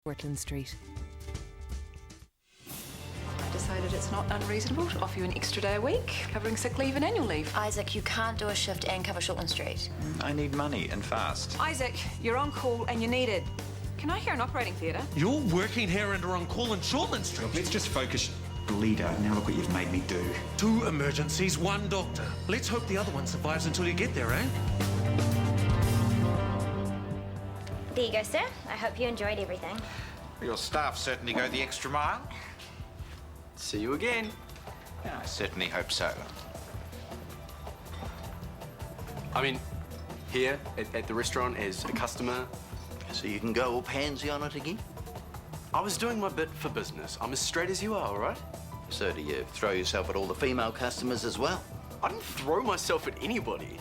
Shortand Street. I decided it's not unreasonable to offer you an extra day a week, covering sick leave and annual leave. Isaac, you can't do a shift and cover Shortand Street. I need money, and fast. Isaac, you're on call and you're needed. Can I hear an operating theatre? You're working here and are on call in Shortland Street. Look, let's just focus. Bleeder, now look what you've made me do. 2 emergencies, 1 doctor. Let's hope the other one survives until you get there, eh? There you go, sir. I hope you enjoyed everything. Your staff certainly go the extra mile. See you again. I certainly hope so. I mean, here at the restaurant as a customer. So you can go all pansy on it again? I was doing my bit for business. I'm as straight as you are, all right? So do you throw yourself at all the female customers as well? I didn't throw myself at anybody.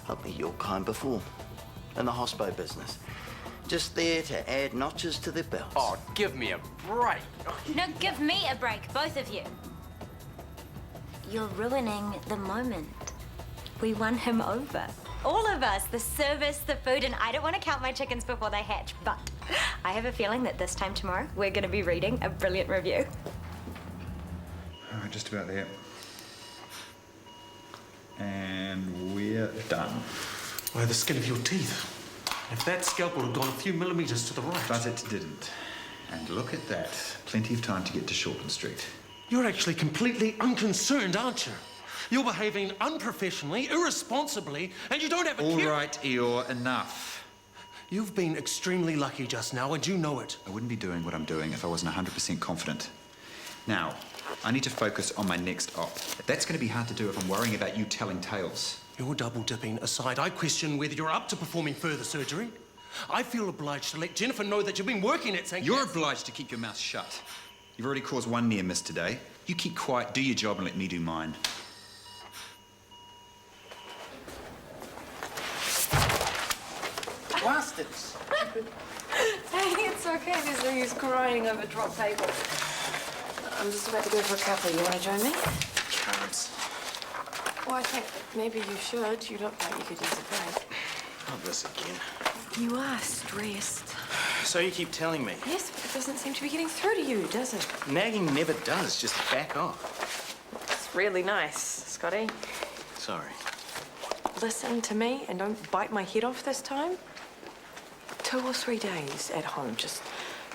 I've met your kind before, in the hospo business. Just there to add notches to their belts. Oh, give me a break. No, give me a break, both of you. You're ruining the moment. We won him over. All of us, the service, the food, and I don't want to count my chickens before they hatch, but I have a feeling that this time tomorrow, we're going to be reading a brilliant review. All right, just about there. And we're done. By the skin of your teeth. If that scalpel had gone a few millimetres to the right. But it didn't. And look at that. Plenty of time to get to Shortand Street. You're actually completely unconcerned, aren't you? You're behaving unprofessionally, irresponsibly, and you don't have a All care- right, Eeyore, enough. You've been extremely lucky just now, and you know it. I wouldn't be doing what I'm doing if I wasn't 100% confident. Now, I need to focus on my next op. That's going to be hard to do if I'm worrying about you telling tales. Your double-dipping aside, I question whether you're up to performing further surgery. I feel obliged to let Jennifer know that you've been working at St. You're Kath's. obliged to keep your mouth shut. You've already caused 1 near miss today. You keep quiet, do your job, and let me do mine. Bastards! Hey, it's okay. There's no use crying over drop paper. I'm just about to go for a cuppa. You want to join me? Carrots. Well, I think maybe you should. You look like you could use a break. Not this again. You are stressed. So you keep telling me. Yes, but it doesn't seem to be getting through to you, does it? Nagging never does. Just back off. It's really nice, Scotty. Sorry. Listen to me and don't bite my head off this time. 2 or 3 days at home, just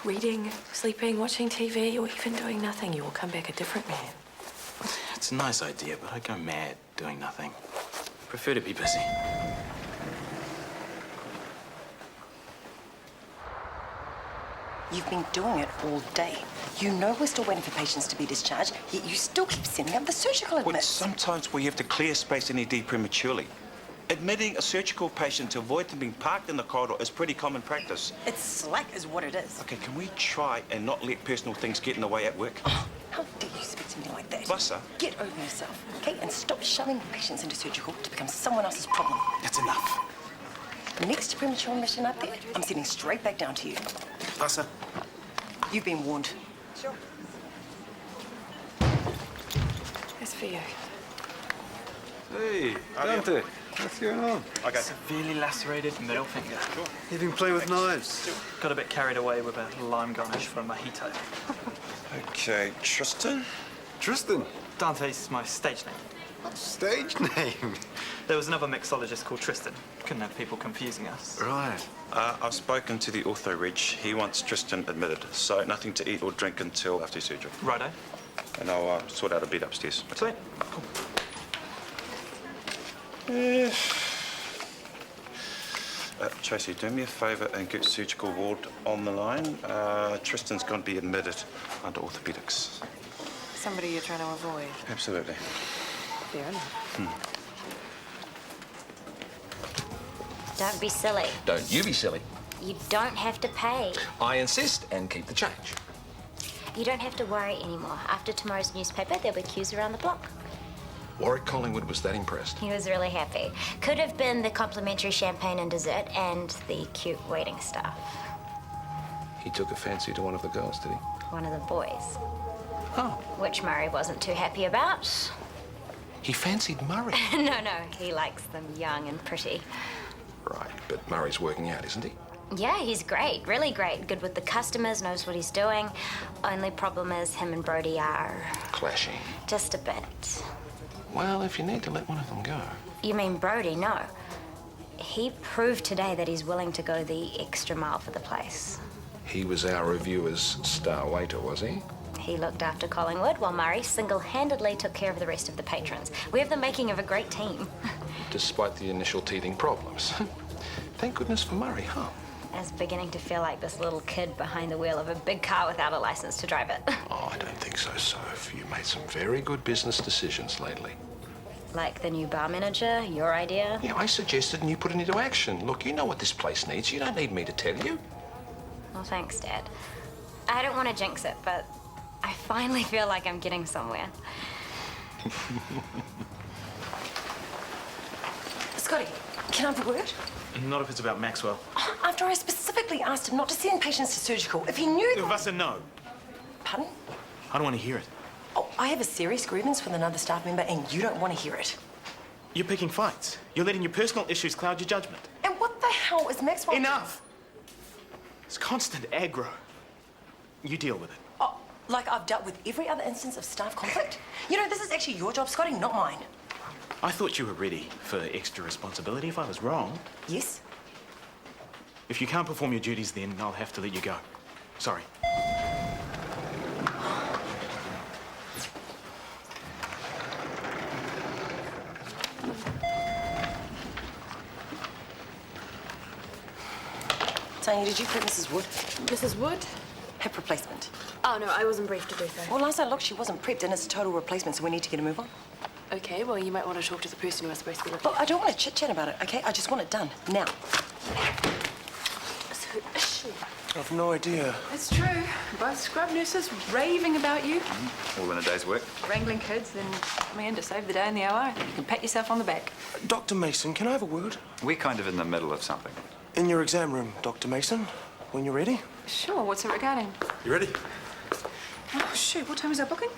reading, sleeping, watching TV, or even doing nothing. You will come back a different man. It's a nice idea, but I go mad doing nothing. Prefer to be busy. You've been doing it all day. You know we're still waiting for patients to be discharged, yet you still keep sending up the surgical Well, admits. sometimes we have to clear space in ED prematurely. Admitting a surgical patient to avoid them being parked in the corridor is pretty common practice. It's slack is what it is. Okay, can we try and not let personal things get in the way at work? How dare you speak to me like that? Buster. Get over yourself, okay? And stop shoving patients into surgical to become someone else's problem. That's enough. Next premature admission up there, I'm sitting straight back down to you. Buster. You've been warned. Sure. That's for you. Hey, Dante. What's going on? Okay. Severely lacerated middle finger. Sure. You've been playing with knives. Got a bit carried away with a lime garnish for a mojito. Okay, Tristan? Tristan? Dante's my stage name. Stage name? There was another mixologist called Tristan. Couldn't have people confusing us. Right. I've spoken to the ortho reg. He wants Tristan admitted, so nothing to eat or drink until after surgery. Righto. And I'll sort out a bed upstairs. Sweet. Cool. Tracy, do me a favour and get surgical ward on the line. Tristan's going to be admitted under orthopedics. Somebody you're trying to avoid. Absolutely. Fair enough. Don't be silly. Don't you be silly. You don't have to pay. I insist and keep the change. You don't have to worry anymore. After tomorrow's newspaper, there'll be queues around the block. Warwick Collingwood was that impressed. He was really happy. Could have been the complimentary champagne and dessert and the cute waiting staff. He took a fancy to one of the girls, did he? One of the boys. Oh. Which Murray wasn't too happy about. He fancied Murray. No, he likes them young and pretty. Right, but Murray's working out, isn't he? Yeah, he's great, really great. Good with the customers, knows what he's doing. Only problem is him and Brody are Clashing. just a bit. Well, if you need to let one of them go. You mean Brody? No. He proved today that he's willing to go the extra mile for the place. He was our reviewer's star waiter, was he? He looked after Collingwood while Murray single-handedly took care of the rest of the patrons. We have the making of a great team. Despite the initial teething problems. Thank goodness for Murray, huh? I was beginning to feel like this little kid behind the wheel of a big car without a license to drive it. Oh, I don't think so, Soph. You made some very good business decisions lately. Like the new bar manager, your idea? Yeah, I suggested and you put it into action. Look, you know what this place needs. You don't need me to tell you. Well, thanks, Dad. I don't want to jinx it, but I finally feel like I'm getting somewhere. Scotty, can I have a word? Not if it's about Maxwell. After I specifically asked him not to send patients to surgical, if he knew that... Vasa, no. Pardon? I don't want to hear it. Oh, I have a serious grievance with another staff member and you don't want to hear it. You're picking fights. You're letting your personal issues cloud your judgment. And what the hell is Maxwell... Enough! It's constant aggro. You deal with it. Oh, like I've dealt with every other instance of staff conflict? You know, this is actually your job, Scotty, not mine. I thought you were ready for extra responsibility. If I was wrong... Yes? If you can't perform your duties, then I'll have to let you go. Sorry. Tanya, did you prep Mrs. Wood? Mrs. Wood? Hip replacement. Oh, no, I wasn't briefed to do so. Well, last I looked, she wasn't prepped and it's a total replacement, so we need to get a move on. Okay, well, you might want to talk to the person who was supposed to be looking. Look, I don't want to chit-chat about it, okay? I just want it done, now. So, is she? I've no idea. It's true. Both scrub nurses raving about you. All in a day's work. Wrangling kids, then coming in to save the day in the hour. You can pat yourself on the back. Dr. Mason, can I have a word? We're kind of in the middle of something. In your exam room, Dr. Mason, when you're ready. Sure, what's it regarding? You ready? Oh, shoot, what time was our booking?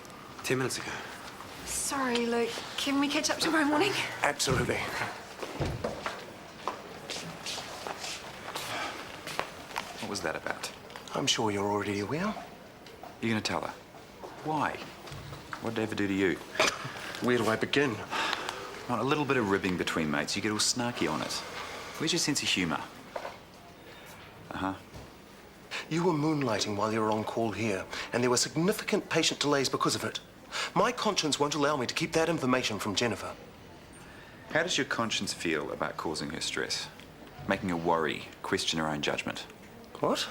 10 minutes ago. Sorry, Luke. Can we catch up tomorrow morning? Absolutely. What was that about? I'm sure you're already aware. You're going to tell her? Why? What did I ever do to you? Where do I begin? Well, a little bit of ribbing between mates. You get all snarky on it. Where's your sense of humour? Uh-huh. You were moonlighting while you were on call here, and there were significant patient delays because of it. My conscience won't allow me to keep that information from Jennifer. How does your conscience feel about causing her stress? Making her worry, question her own judgment? What?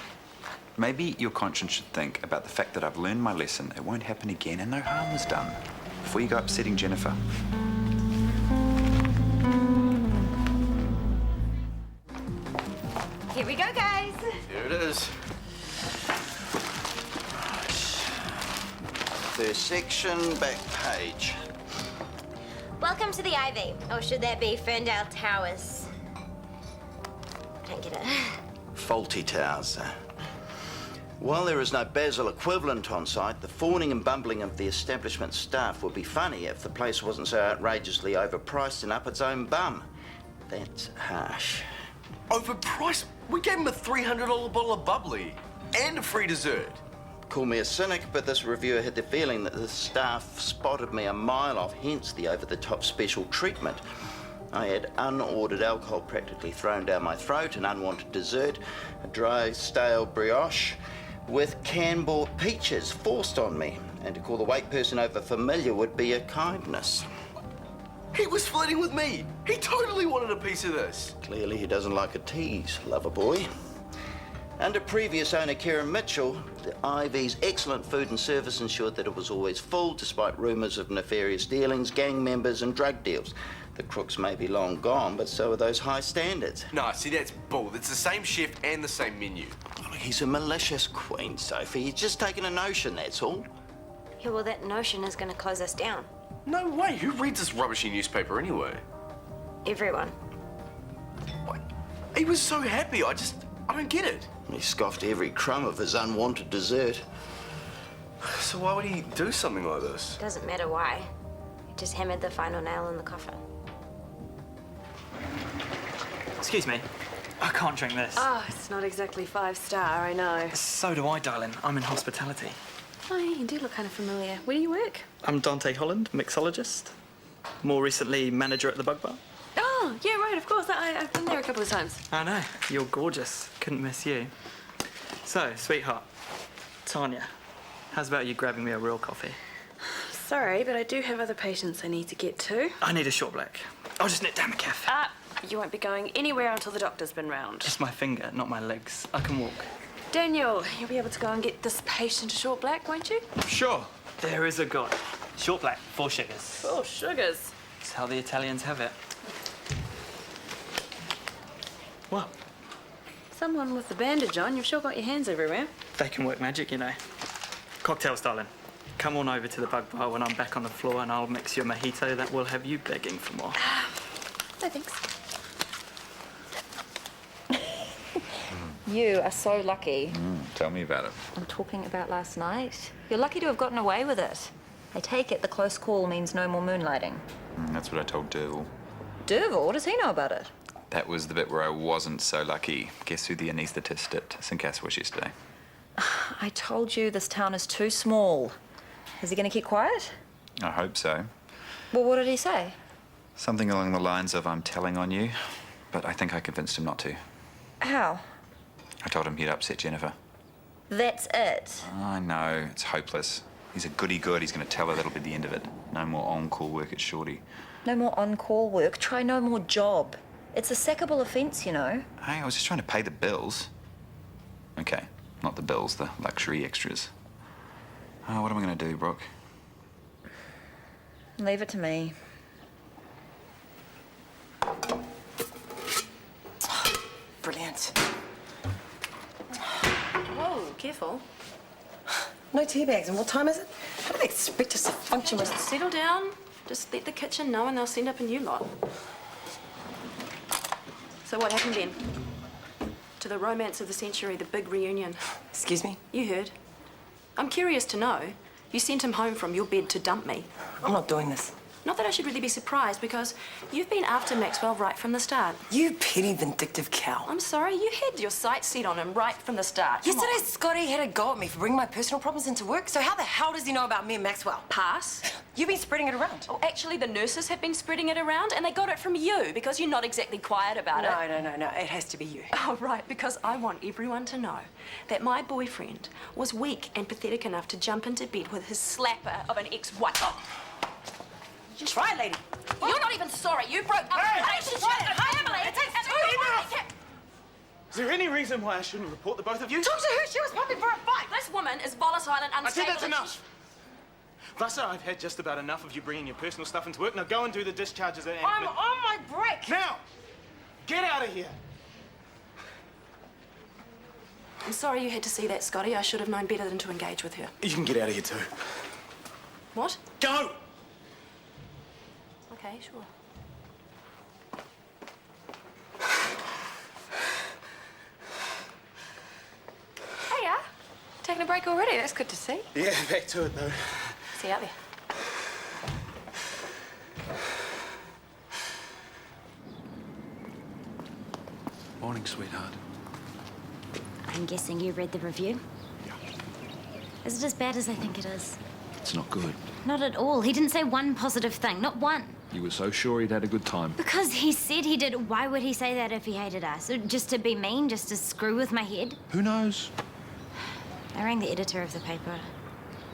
Maybe your conscience should think about the fact that I've learned my lesson, it won't happen again, and no harm is done. Before you go upsetting Jennifer. Here we go, guys. Here it is. First section, back page. Welcome to the Ivy. Or should that be Ferndale Towers? Don't get it. Faulty towers, sir. While there is no Basel equivalent on site, the fawning and bumbling of the establishment staff would be funny if the place wasn't so outrageously overpriced and up its own bum. That's harsh. Overpriced? We gave him a $300 bottle of bubbly and a free dessert. Call me a cynic, but this reviewer had the feeling that the staff spotted me a mile off, hence the over-the-top special treatment. I had unordered alcohol practically thrown down my throat, an unwanted dessert, a dry, stale brioche with can-bought peaches forced on me. And to call the wait person over familiar would be a kindness. He was flirting with me. He totally wanted a piece of this. Clearly he doesn't like a tease, lover boy. Under previous owner Kieran Mitchell, the Ivy's excellent food and service ensured that it was always full, despite rumours of nefarious dealings, gang members and drug deals. The crooks may be long gone, but so are those high standards. No, see, that's bull. It's the same chef and the same menu. Oh, he's a malicious queen, Sophie. He's just taken a notion, that's all. Yeah, well, that notion is going to close us down. No way. Who reads this rubbishy newspaper anyway? Everyone. What? He was so happy. I don't get it. He scoffed every crumb of his unwanted dessert. So why would he do something like this? Doesn't matter why. He just hammered the final nail in the coffin. Excuse me. I can't drink this. Oh, it's not exactly 5-star, I know. So do I, darling. I'm in hospitality. Oh, yeah, you do look kind of familiar. Where do you work? I'm Dante Holland, mixologist. More recently, manager at the Bug Bar. Oh, yeah, right, of course. I've been there a couple of times. I know. You're gorgeous. Couldn't miss you. So, sweetheart, Tanya, how's about you grabbing me a real coffee? Sorry, but I do have other patients I need to get to. I need a short black. I'll just nip down the cafe. You won't be going anywhere until the doctor's been round. It's my finger, not my legs. I can walk. Daniel, you'll be able to go and get this patient a short black, won't you? Sure. There is a God. Short black, 4 sugars. 4 sugars. That's how the Italians have it. What? Someone with the bandage on, you've sure got your hands everywhere. They can work magic, you know. Cocktails, darling. Come on over to the Bug Bar when I'm back on the floor and I'll mix you a mojito that will have you begging for more. No, thanks. You are so lucky. Tell me about it. I'm talking about last night. You're lucky to have gotten away with it. I take it the close call means no more moonlighting. That's what I told Derval. Derval, what does he know about it? That was the bit where I wasn't so lucky. Guess who the anaesthetist at St. Cass was yesterday? I told you this town is too small. Is he going to keep quiet? I hope so. Well, what did he say? Something along the lines of, I'm telling on you, but I think I convinced him not to. How? I told him he'd upset Jennifer. That's it. I know, it's hopeless. He's a goody-good. He's going to tell her that'll be the end of it. No more on-call work at Shorty. No more on-call work. Try no more job. It's a sackable offence, you know. Hey, I was just trying to pay the bills. Okay, not the bills, the luxury extras. Oh, what am I going to do, Brooke? Leave it to me. Brilliant. Whoa, careful. No tea bags, and what time is it? How do they expect us to function with... Settle down. Just let the kitchen know and they'll send up a new lot. So what happened then? To the romance of the century, the big reunion. Excuse me? You heard. I'm curious to know. You sent him home from your bed to dump me. I'm not doing this. Not that I should really be surprised, because you've been after Maxwell right from the start. You petty, vindictive cow. I'm sorry, you had your sights set on him right from the start. Come Yesterday, on. Scotty had a go at me for bringing my personal problems into work, so how the hell does he know about me and Maxwell? Pass. You've been spreading it around. Oh, actually, the nurses have been spreading it around, and they got it from you, because you're not exactly quiet about it. No. It has to be you. Oh, right, because I want everyone to know that my boyfriend was weak and pathetic enough to jump into bed with his slapper of an ex-wife. Oh. Just try it, lady. You're not even sorry. You broke up a relationship with a family. Is there any reason why I shouldn't report the both of you? Talk to her. She was pumping for a fight. This woman is volatile and I said unstable. that's enough. Vasa, I've had just about enough of you bringing your personal stuff into work. Now go and do the discharges at I'm on my break. Now! Get out of here! I'm sorry you had to see that, Scotty. I should have known better than to engage with her. You can get out of here too. What? Go! Okay, sure. Hiya. Taking a break already? That's good to see. Yeah, back to it though. See you out there. Morning, sweetheart. I'm guessing you read the review? Yeah. Is it as bad as I think it is? It's not good. Not at all. He didn't say one positive thing, not one. You were so sure he'd had a good time. Because he said he did. Why would he say that if he hated us? Just to be mean? Just to screw with my head? Who knows? I rang the editor of the paper.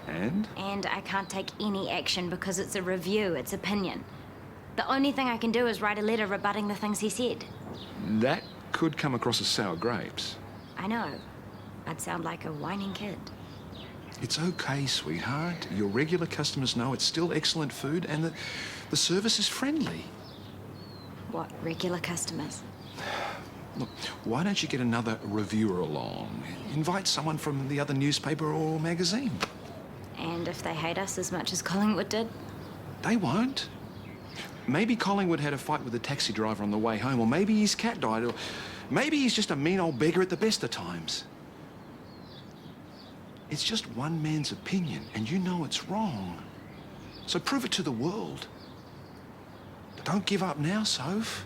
And? And I can't take any action because it's a review, it's opinion. The only thing I can do is write a letter rebutting the things he said. That could come across as sour grapes. I know. I'd sound like a whining kid. It's okay, sweetheart. Your regular customers know it's still excellent food and the service is friendly. What, regular customers? Look, why don't you get another reviewer along? Invite someone from the other newspaper or magazine. And if they hate us as much as Collingwood did? They won't. Maybe Collingwood had a fight with a taxi driver on the way home, or maybe his cat died, or maybe he's just a mean old beggar at the best of times. It's just one man's opinion, and you know it's wrong. So prove it to the world. Don't give up now, Soph.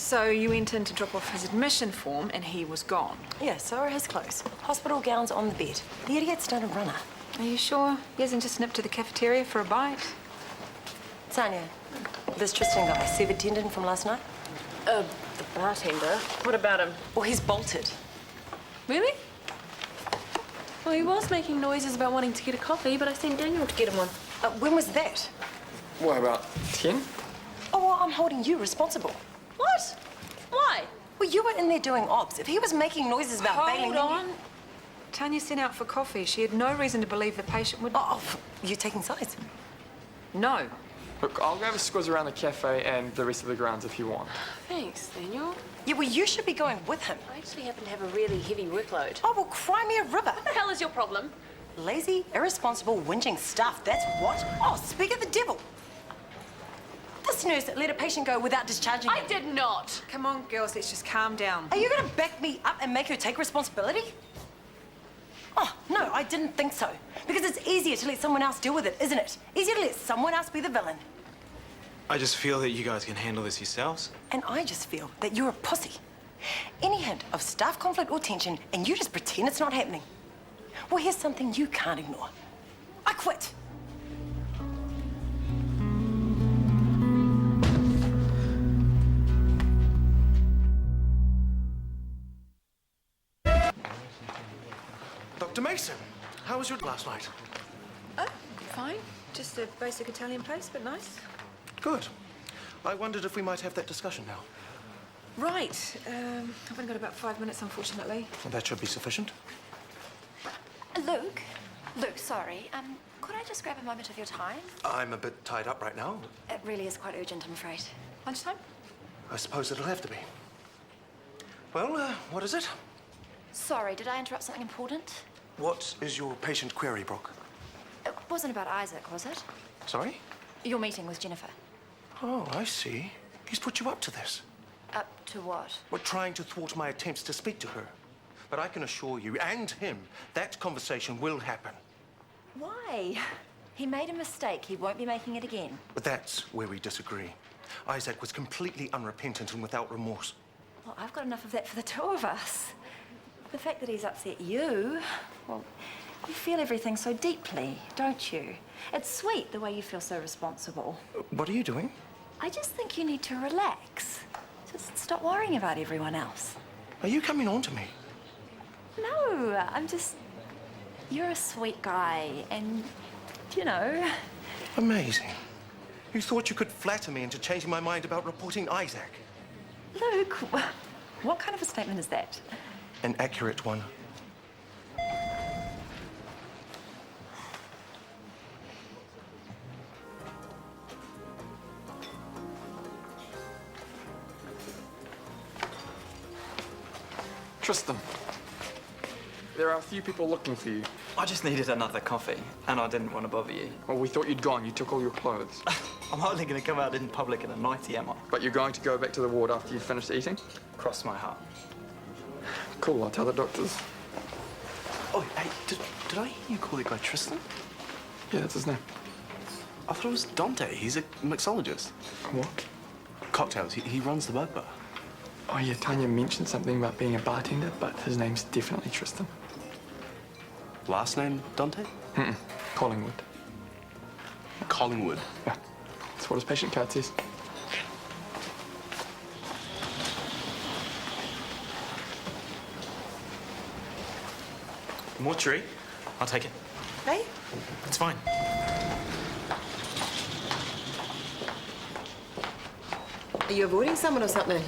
So you went in to drop off his admission form and he was gone? Yeah, so are his clothes. Hospital gowns on the bed. The idiot's done a runner. Are you sure he hasn't just nipped to the cafeteria for a bite? Tanya, this Tristan guy, severed tendon from last night? The bartender? What about him? Well, he's bolted. Really? Well, he was making noises about wanting to get a coffee, but I sent Daniel to get him one. When was that? What, about 10? Oh, well, I'm holding you responsible. What? Why? Well, you were in there doing ops. If he was making noises about bailing... Hold on. Tanya sent out for coffee. She had no reason to believe the patient would... Oh, you're taking sides? No. Look, I'll go have a squiz around the cafe and the rest of the grounds if you want. Thanks, Daniel. Yeah, well, you should be going with him. I actually happen to have a really heavy workload. Oh, well, cry me a river. What the hell is your problem? Lazy, irresponsible, whinging stuff. That's what? Oh, speak of the devil. This nurse let a patient go without discharging him. I did not. Come on, girls, let's just calm down. Are you going to back me up and make her take responsibility? Oh, no, I didn't think so. Because it's easier to let someone else deal with it, isn't it? Easier to let someone else be the villain. I just feel that you guys can handle this yourselves. And I just feel that you're a pussy. Any hint of staff conflict or tension, and you just pretend it's not happening. Well, here's something you can't ignore. I quit. Dr. Mason, how was your last night? Oh, fine. Just a basic Italian place, but nice. Good. I wondered if we might have that discussion now. Right. I've only got about 5 minutes, unfortunately. Well, that should be sufficient. Luke, sorry. Could I just grab a moment of your time? I'm a bit tied up right now. It really is quite urgent, I'm afraid. Lunchtime? I suppose it'll have to be. Well, what is it? Sorry, did I interrupt something important? What is your patient query, Brooke? It wasn't about Isaac, was it? Sorry? Your meeting with Jennifer. Oh, I see. He's put you up to this. Up to what? We're trying to thwart my attempts to speak to her. But I can assure you, and him, that conversation will happen. Why? He made a mistake. He won't be making it again. But that's where we disagree. Isaac was completely unrepentant and without remorse. Well, I've got enough of that for the two of us. The fact that he's upset you, well, you feel everything so deeply, don't you? It's sweet the way you feel so responsible. What are you doing? I just think you need to relax. Just stop worrying about everyone else. Are you coming on to me? No, I'm just... You're a sweet guy, and, you know... Amazing. You thought you could flatter me into changing my mind about reporting Isaac? Luke, what kind of a statement is that? An accurate one. Tristan, there are a few people looking for you. I just needed another coffee, and I didn't want to bother you. Well, we thought you'd gone. You took all your clothes. I'm hardly going to come out in public in a nightie, am I? But you're going to go back to the ward after you've finished eating? Cross my heart. Cool, I'll tell the doctors. Oh, hey, did I hear you call the guy Tristan? Yeah, that's his name. I thought it was Dante. He's a mixologist. What? Cocktails. He runs the bug bar. Oh, yeah, Tanya mentioned something about being a bartender, but his name's definitely Tristan. Last name Dante? Collingwood. Collingwood? Yeah, that's what his patient card says. Mortuary? I'll take it. Hey? It's fine. Are you avoiding someone or something?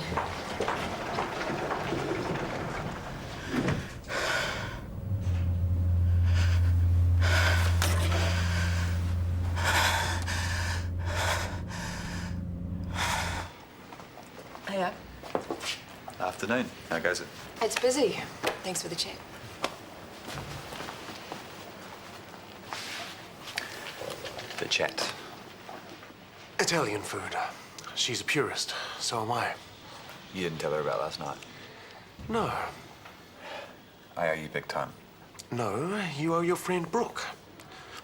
Hiya. Afternoon. How goes it? It's busy. Thanks for the chat. The chat. Italian food. She's a purist. So am I. You didn't tell her about last night? No. I owe you big time. No, you owe your friend Brooke.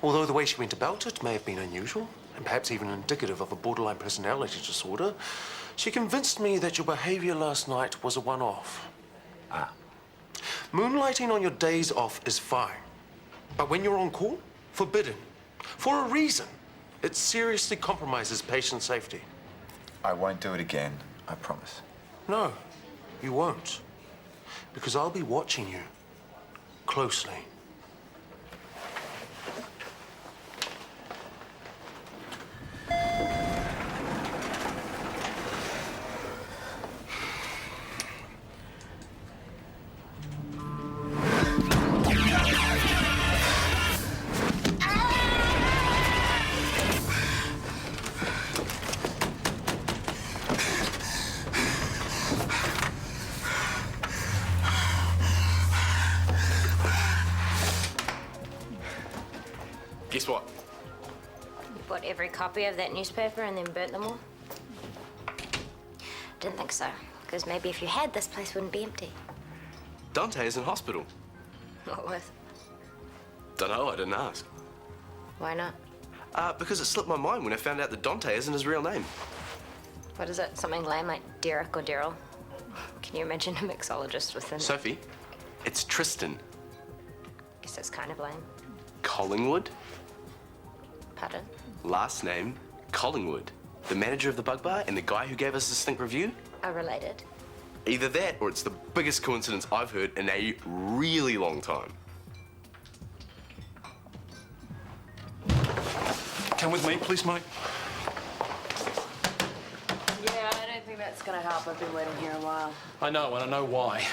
Although the way she went about it may have been unusual, and perhaps even indicative of a borderline personality disorder, She convinced me that your behavior last night was a one-off. Moonlighting on your days off is fine. But when you're on call, forbidden. For a reason. It seriously compromises patient safety. I won't do it again, I promise. No, you won't. Because I'll be watching you closely. Guess what? You bought every copy of that newspaper and then burnt them all? Didn't think so, because maybe if you had, this place wouldn't be empty. Dante is in hospital. What with? Dunno, I didn't ask. Why not? Because it slipped my mind when I found out that Dante isn't his real name. What is it? Something lame like Derek or Daryl? Can you imagine a mixologist within? Sophie, it's Tristan. Guess that's kind of lame. Collingwood? Pardon? Last name, Collingwood. The manager of the Bug Bar and the guy who gave us the stink review? Are related. Either that or it's the biggest coincidence I've heard in a really long time. Come with me, please, mate. Yeah, I don't think that's gonna help. I've been waiting here a while. I know, and I know why.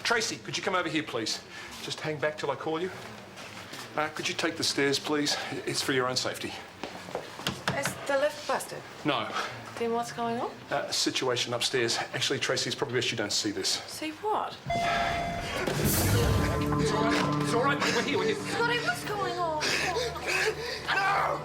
Tracy, could you come over here, please? Just hang back till I call you. Could you take the stairs, please? It's for your own safety. Is the lift busted? No. Then what's going on? Situation upstairs. Actually, Tracy, it's probably best you don't see this. See what? It's all right. It's all right. We're here. We're here. Scotty, what's going on? No!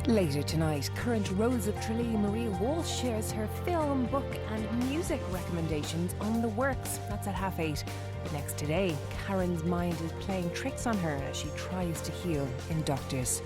Later tonight, current Rose of Tralee Maria Walsh shares her film, book and music recommendations on The Works. That's at 8:30. But next today, Karen's mind is playing tricks on her as she tries to heal in Doctors.